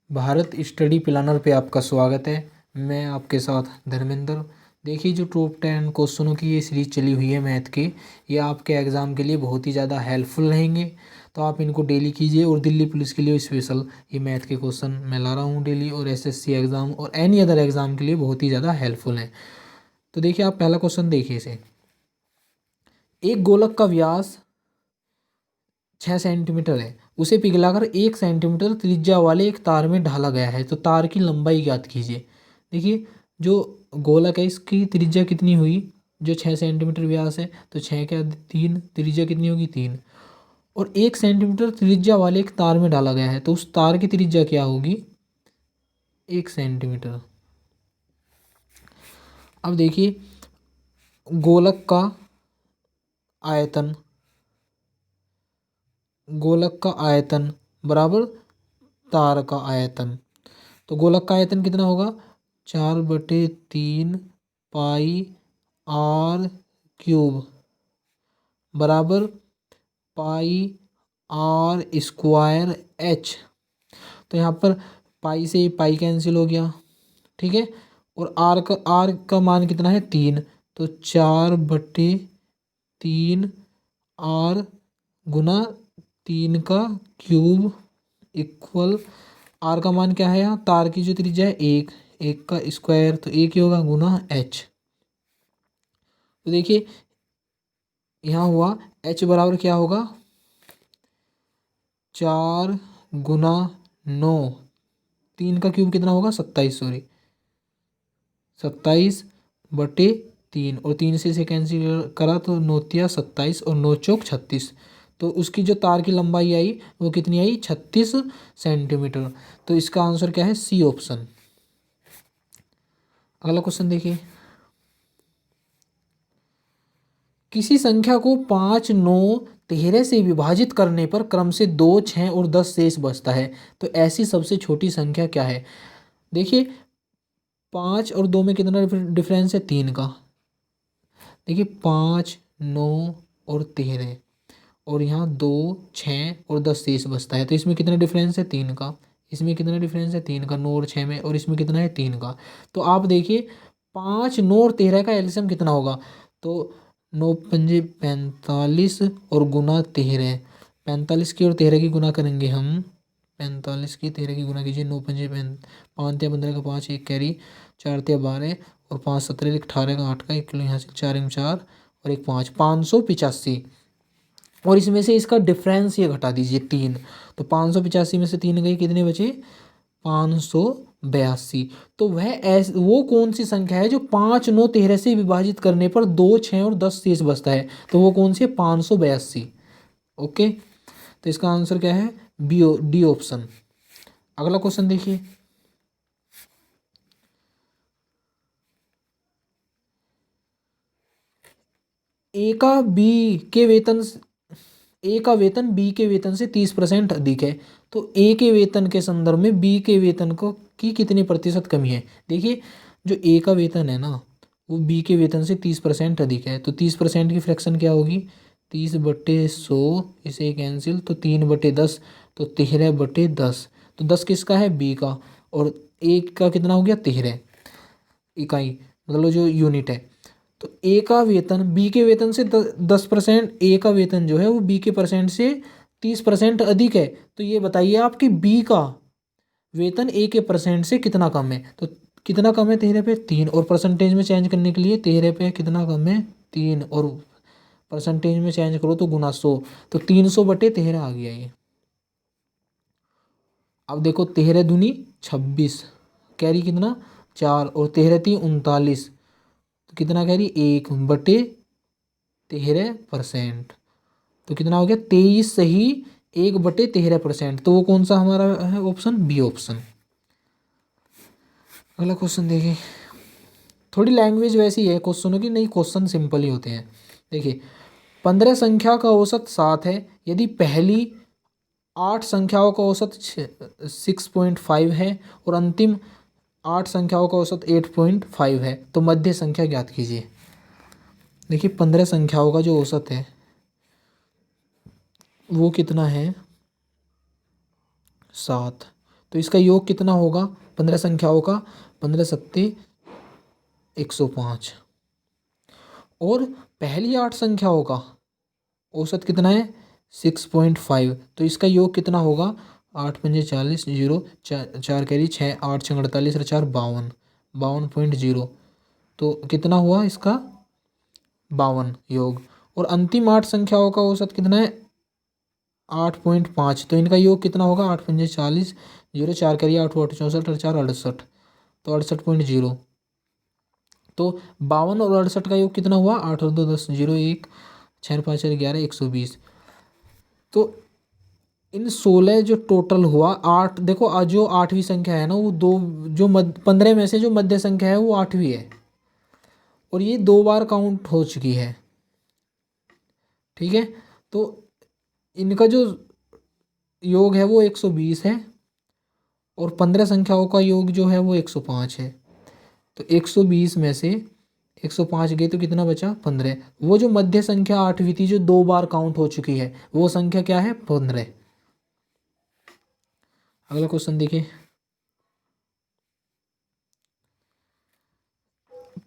Bharat study planner पे आपका स्वागत है। मैं आपके साथ धर्मेंद्र। देखिए, जो टॉप 10 क्वेश्चनों की ये सीरीज चली हुई है मैथ की, ये आपके एग्ज़ाम के लिए बहुत ही ज़्यादा हेल्पफुल रहेंगे। तो आप इनको डेली कीजिए। और दिल्ली पुलिस के लिए स्पेशल ये मैथ के क्वेश्चन मैं ला रहा हूँ डेली, और एसएससी एग्ज़ाम और एनी अदर एग्ज़ाम के लिए बहुत ही ज़्यादा हेल्पफुल हैं। तो देखिए, आप पहला क्वेश्चन देखिए इसे। एक गोलक का व्यास 6 सेंटीमीटर है, उसे पिघलाकर 1 सेंटीमीटर त्रिज्या वाले एक तार में ढाला गया है, तो तार की लंबाई ज्ञात कीजिए। देखिए, जो गोलक है इसकी त्रिज्या कितनी हुई, जो 6 सेंटीमीटर व्यास है, तो 6 क्या 3, त्रिज्या कितनी होगी 3। और 1 सेंटीमीटर त्रिज्या वाले एक तार में डाला गया है, तो उस तार की त्रिज्या क्या होगी, 1 सेंटीमीटर। अब देखिए, गोलक का आयतन, गोलक का आयतन बराबर तार का आयतन। तो गोलक का आयतन कितना होगा, 4/3 पाई आर क्यूब बराबर पाई आर स्क्वायर एच। तो यहाँ पर पाई से पाई कैंसिल हो गया, ठीक है। और आर का मान कितना है 3, तो 4/3 आर गुना 3 का क्यूब इक्वल, आर का मान क्या है, यहाँ तार की जो त्रिज्या है 1, 1 का स्क्वायर तो 1 ही होगा गुना एच। तो देखिए, यहाँ हुआ एच बराबर क्या होगा, 4 गुना 9, 3 का क्यूब कितना होगा 27, सॉरी 27/3, और 3 से कैंसिल करा तो 9 × 27 और 9 × 4 = 36। तो उसकी जो तार की लंबाई आई वो कितनी आई, 36 सेंटीमीटर। तो इसका आंसर क्या है, सी ऑप्शन। अगला क्वेश्चन देखिए। किसी संख्या को 5, 9, 13 से विभाजित करने पर क्रम से 2, 6 और 10 शेष बचता है, तो ऐसी सबसे छोटी संख्या क्या है। देखिए, 5 और 2 में कितना डिफरेंस है, 3 का। देखिए, 5, 9 और 13, और यहाँ 2, 6 और 10 शेष बचता है, तो इसमें कितना डिफरेंस है, 3 का। इसमें कितना डिफरेंस है, 3 का, 9 और 6 में, और इसमें कितना है, 3 का। तो आप देखिए, 5, 9 और 13 का एलसीएम कितना होगा, तो 9×5 = 45 और गुना 13, 45 की और 13 की गुना करेंगे हम, 45 की 13 की गुना कीजिए, 9×5 = 5 × 15 का 5, एक कैरी, 4 × 12 और 5 × 17 18 का 8 का 1 किलो, यहाँ से 4 × 4 और 1 5, 585। और इसमें से इसका डिफरेंस ये घटा दीजिए 3, तो 585 में से 3 गई, कितने बचे, 582। तो वो कौन सी संख्या है जो 5, 9, 13 से विभाजित करने पर 2, 6 और 10 शेष बचता है, तो वो कौन सी है, 582। ओके, तो इसका आंसर क्या है, डी ऑप्शन। अगला क्वेश्चन देखिए। ए का बी के वेतन ए का वेतन बी के वेतन से 30% अधिक है, तो ए के वेतन के संदर्भ में बी के वेतन को की कितनी प्रतिशत कमी है। देखिए, जो ए का वेतन है ना, वो बी के वेतन से 30% अधिक है, तो 30% की फ्रैक्शन क्या होगी, 30/100, इसे कैंसिल, तो 3/10, तो 13/10। तो 10 किसका है, बी का, और ए का कितना हो गया, 13 इकाई, मतलब जो यूनिट है। तो ए का वेतन बी के वेतन से 10%, ए का वेतन जो है वो बी के परसेंट से 30% अधिक है। तो ये बताइए आपकी बी का वेतन ए के परसेंट से कितना कम है, तो कितना कम है, 13 पे 3, और परसेंटेज में चेंज करने के लिए 13 पे कितना कम है, 3, और परसेंटेज में चेंज करो तो गुना 100, तो 300/13 आ गया ये। अब देखो, 13 दूनी 26, कैरी कितना 4, और 13 × 3 = 39, तो कितना कैरी 1/13%, तो कितना हो गया 23 सही, 1/13%। तो वो कौन सा हमारा है ऑप्शन, बी ऑप्शन। अगला क्वेश्चन देखिए। थोड़ी लैंग्वेज वैसी है क्वेश्चनों की, नहीं क्वेश्चन सिंपल ही होते हैं। देखिए, 15 संख्या का औसत 7 है, यदि पहली 8 संख्याओं का औसत 6.5 है और अंतिम 8 संख्याओं का औसत 8.5 है, तो मध्य संख्या ज्ञात कीजिए। देखिए, 15 संख्याओं का जो औसत है वो कितना है, 7, तो इसका योग कितना होगा 15 संख्याओं का? 15 सत्ते 105। और पहली 8 संख्याओं का औसत कितना है? 6.5। तो इसका योग कितना होगा? 8 पंजे 40, 0 चार कैरी 6, 8 छः 48 और 4 52, 52.0। तो कितना हुआ इसका? 52 योग। और अंतिम 8 संख्याओं का औसत कितना है? 8.5। तो इनका योग कितना होगा? 8 पंजे 40, 0 चार कैरी 8 8 64 और 4 68, तो 68.0। तो 52 और 68 का योग कितना हुआ? 8 और 2 10, 0 1 6 5 11 120। तो इन 16 जो टोटल हुआ 8, देखो आज जो 8वीं संख्या है ना वो दो, जो 15 में से जो मध्य संख्या है वो 8वीं है, और ये 2 बार काउंट हो चुकी है। ठीक है, तो इनका जो योग है वो 120 है, और 15 संख्याओं का योग जो है वो 105 है। तो 120 में से 105 गए तो कितना बचा? 15। वो जो मध्य संख्या 8वीं थी जो 2 बार काउंट हो चुकी है वो संख्या क्या है? 15। अगला क्वेश्चन देखिए।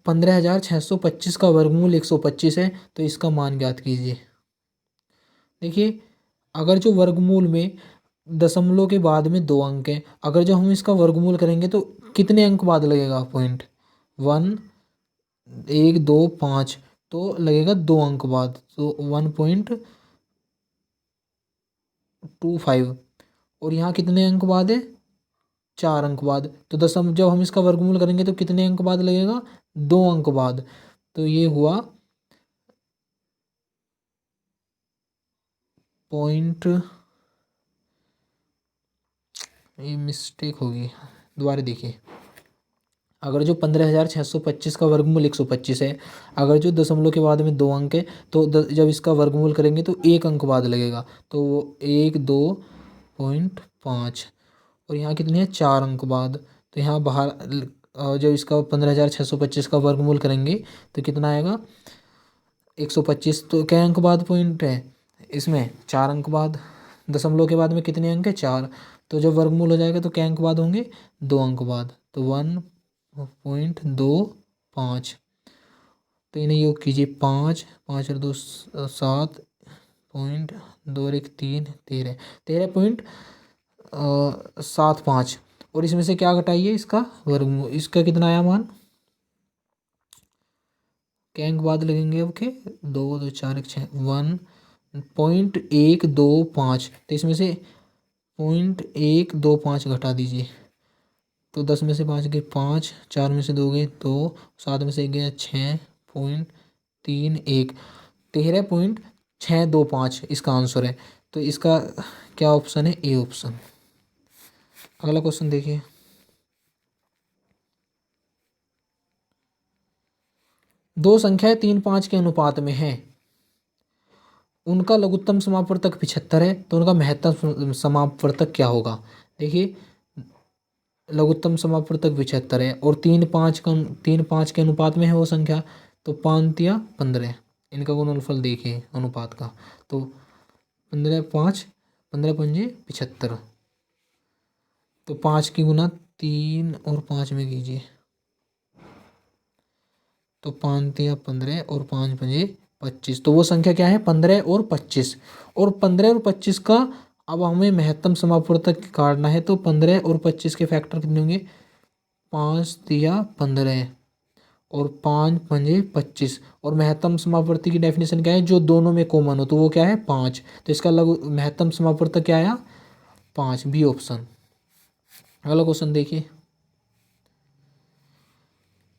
15,625 का वर्गमूल 125 है, तो इसका मान ज्ञात कीजिए। देखिए, अगर जो वर्गमूल में दशमलव के बाद में 2 अंक है, अगर जो हम इसका वर्गमूल करेंगे तो कितने अंक बाद लगेगा? पॉइंट 1 1 2 5, तो लगेगा 2 अंक बाद, तो 1.25। और यहाँ कितने अंक बाद है? 4 अंक बाद। तो जब हम इसका वर्गमूल करेंगे तो कितने अंक बाद लगेगा? 2 अंक बाद। तो ये हुआ पॉइंट, ये मिस्टेक होगी, दोबारा देखिए। अगर जो 15,625 का वर्गमूल 125 है, अगर जो दशमलव के बाद में 2 अंक है, तो जब इसका वर्गमूल करेंगे तो 1 अंक बाद लगेगा, तो वो 1 2.5। और यहाँ कितने हैं? 4 अंक बाद। तो यहाँ बाहर जब इसका 15,625 का वर्गमूल करेंगे तो कितना आएगा? 125। तो क्या अंक बाद पॉइंट है इसमें? 4 अंक बाद। दशमलव के बाद में कितने अंक है? 4। तो जब वर्गमूल हो जाएगा तो क्या अंक बाद होंगे? 2 अंक बाद। तो 1.25। तो इन्हें योग कीजिए। 5 5 और 2 7 पॉइंट 2 और 1 3 13 13.75। और इसमें से क्या घटाइए? इसका वर्गमूल। इसका कितना आया मान? क्या अंक बाद लगेंगे? ओके, 2 2 4 1 6 1.125। तो इसमें से 0.125 घटा दीजिए, तो 10 में से 5 गए 5, 4 में से 2 गए 2, 7 में से 1 गया 6.31, 13.625 इसका आंसर है। तो इसका क्या ऑप्शन है? A option. अगला क्वेश्चन देखिए। दो संख्याएं 3 5 के अनुपात में हैं, उनका लघुत्तम समापवर्तक 75 है, तो उनका महत्तम समापवर्तक क्या होगा? देखिए, लघुत्तम समापवर्तक 75 है और 3 5 के अनुपात में है वो संख्या, तो 5 या 15। इनका गुणनफल देखिए अनुपात का, तो 15 5 15 पंजे 75। तो 5 की गुना 3 और 5 में कीजिए, तो 5 या 15 और 5 पंजे 25। तो वो संख्या क्या है? 15 और 25। और 15 और 25 का अब हमें महत्तम समापवर्तक काटना है, तो 15 और 25 के फैक्टर कितने होंगे? 5 या 15 और 5 पंजे 25। और महत्तम समापवर्ती की डेफिनेशन क्या है? जो दोनों में कॉमन हो, तो वो क्या है? 5। तो इसका महत्तम समापवर्तक क्या आया? 5, बी ऑप्शन। अगला क्वेश्चन देखिए।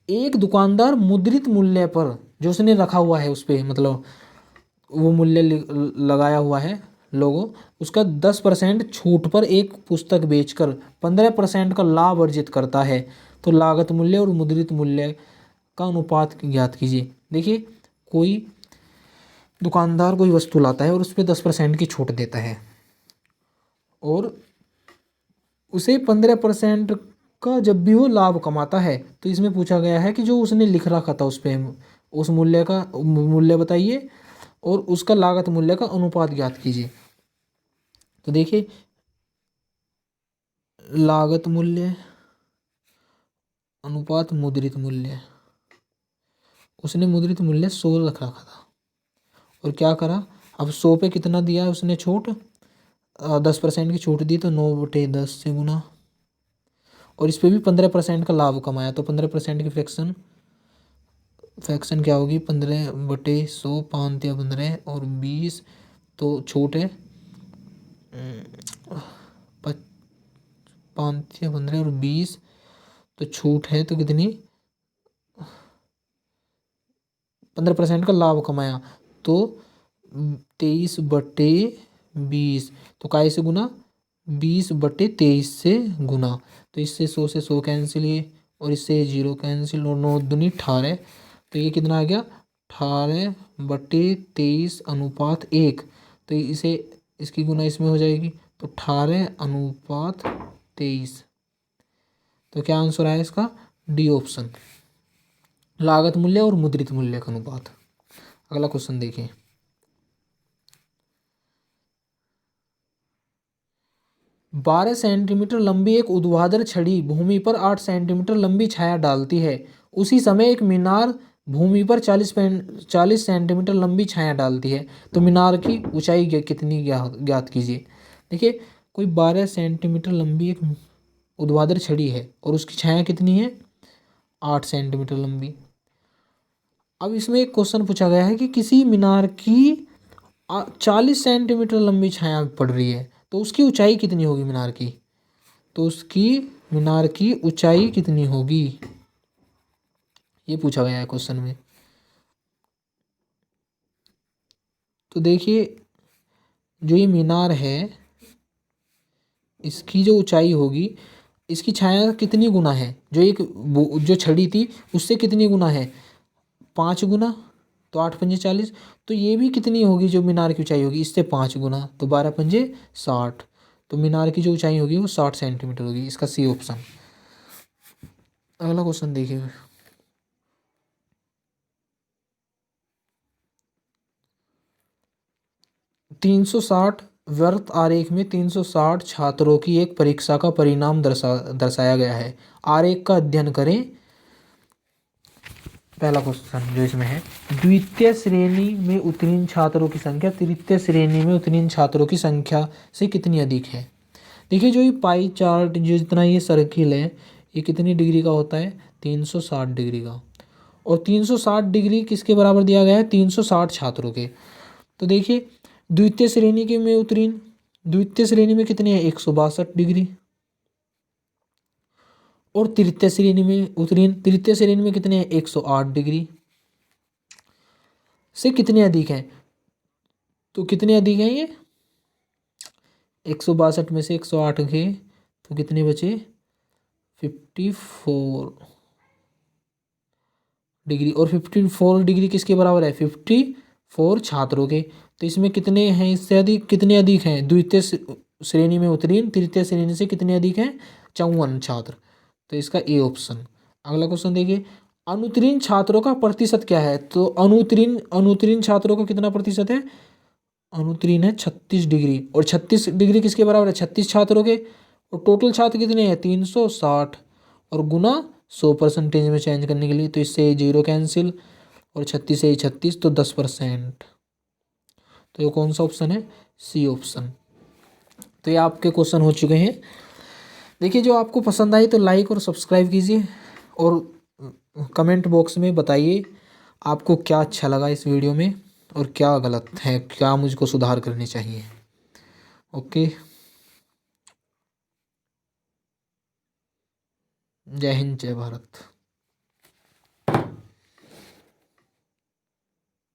एक दुकानदार मुद्रित मूल्य पर, जो उसने रखा हुआ है उस पर, मतलब वो मूल्य लगाया हुआ है लोगो, उसका 10% छूट पर एक पुस्तक बेचकर 15% का लाभ अर्जित करता है, तो लागत मूल्य और मुद्रित मूल्य का अनुपात ज्ञात कीजिए। देखिए, कोई दुकानदार कोई वस्तु लाता है और उस पर 10% की छूट देता है, और उसे 15% का जब भी वो लाभ कमाता है, तो इसमें पूछा गया है कि जो उसने लिख रखा था उस पर, उस मूल्य का मूल्य बताइए और उसका लागत मूल्य का अनुपात ज्ञात कीजिए। तो देखिए, लागत मूल्य अनुपात मुद्रित मूल्य। उसने मुद्रित मूल्य 100 रखा था और क्या करा, अब 100 पे कितना दिया है उसने छूट, 10% की छूट दी, तो 9/10 से गुना, और इस पे भी 15% का लाभ कमाया, तो 15% की फ्रैक्शन क्या होगी, 15/100, 5 या 15 और 20, तो छूट है 5 या 15 और 20, तो छूट है तो कितनी, 15% का लाभ कमाया, तो 23/20, तो काय से गुना, 20/23 से गुना, तो इससे 100 से 100 कैंसिल, ये और इससे 0 कैंसिल, और 9 दूनी 18, तो ये कितना आ गया, 18/23 = 1, तो इसे इसकी गुना इसमें हो जाएगी, तो 18/23, तो क्या आंसर आया इसका, डी ऑप्शन, लागत मूल्य और मुद्रित मूल्य का अनुपात। अगला क्वेश्चन देखिए, 12 सेंटीमीटर लंबी एक ऊर्ध्वाधर छड़ी भूमि पर 8 सेंटीमीटर लंबी छाया डालती है। उसी समय एक मीनार भूमि पर 40 सेंटीमीटर लंबी छाया डालती है, तो मीनार की ऊंचाई कितनी ज्ञात कीजिए। देखिए, कोई 12 सेंटीमीटर लंबी एक ऊर्ध्वाधर छड़ी है और उसकी छाया कितनी है, 8 सेंटीमीटर लंबी। अब इसमें एक क्वेश्चन पूछा गया है कि किसी मीनार की 40 सेंटीमीटर लंबी छाया पड़ रही है, तो उसकी ऊंचाई कितनी होगी मीनार की, तो उसकी मीनार की ऊंचाई कितनी होगी, ये पूछा गया है क्वेश्चन में। तो देखिए, जो ये मीनार है इसकी जो ऊंचाई होगी, इसकी छाया कितनी गुना है, जो छड़ी थी उससे कितनी गुना है, 5 गुना, तो 8 पंजे 40, तो ये भी कितनी होगी, जो मीनार की ऊंचाई होगी इससे 5 गुना, तो 12 पंजे 60, तो मीनार की जो ऊंचाई होगी वो 60 सेंटीमीटर होगी, इसका सी ऑप्शन। अगला क्वेश्चन देखिए, 360 वर्त आरेख में 360 छात्रों की एक परीक्षा का परिणाम दर्शाया गया है। आरेख का अध्ययन करें। पहला क्वेश्चन जो इसमें है, द्वितीय श्रेणी में उत्तीर्ण छात्रों की संख्या तृतीय श्रेणी में उत्तीर्ण छात्रों की संख्या से कितनी अधिक है। देखिए, जो ये पाई चार्ट, जो जितना ये सर्किल है, ये कितनी डिग्री का होता है, 360 डिग्री का, और 360 डिग्री किसके बराबर दिया गया है, 360 छात्रों के। तो देखिए, द्वितीय श्रेणी के में उत्तीर्ण, द्वितीय श्रेणी में कितने हैं, 162 डिग्री, और तृतीय श्रेणी में उत्तीर्ण, तृतीय श्रेणी में कितने हैं, 108 डिग्री से कितने अधिक हैं, तो कितने अधिक हैं ये, 162 में से 108 गए तो कितने बचे, 54 डिग्री, और 54 डिग्री किसके बराबर है, 54 छात्रों के। तो इसमें कितने हैं, इससे अधिक कितने अधिक हैं, द्वितीय श्रेणी में उत्तीर्ण तृतीय श्रेणी से कितने अधिक हैं, 54 छात्र, तो इसका ए ऑप्शन। अगला क्वेश्चन देखिए, अनुत्तीर्ण छात्रों का प्रतिशत क्या है, तो अनुत्तीर्ण छात्रों का कितना प्रतिशत है, अनुत्तीर्ण है 36 डिग्री, और 36 डिग्री किसके बराबर है, 36 छात्रों के, और टोटल छात्र कितने हैं, 360, और गुना 100% में चेंज करने के लिए, तो इससे 0 कैंसिल, और 36 से 36, तो 10%, तो ये कौन सा ऑप्शन है, सी ऑप्शन। तो ये आपके क्वेश्चन हो चुके हैं। देखिए, जो आपको पसंद आई तो लाइक और सब्सक्राइब कीजिए, और कमेंट बॉक्स में बताइए आपको क्या अच्छा लगा इस वीडियो में और क्या गलत है, क्या मुझको सुधार करनी चाहिए। ओके, जय हिंद, जय भारत।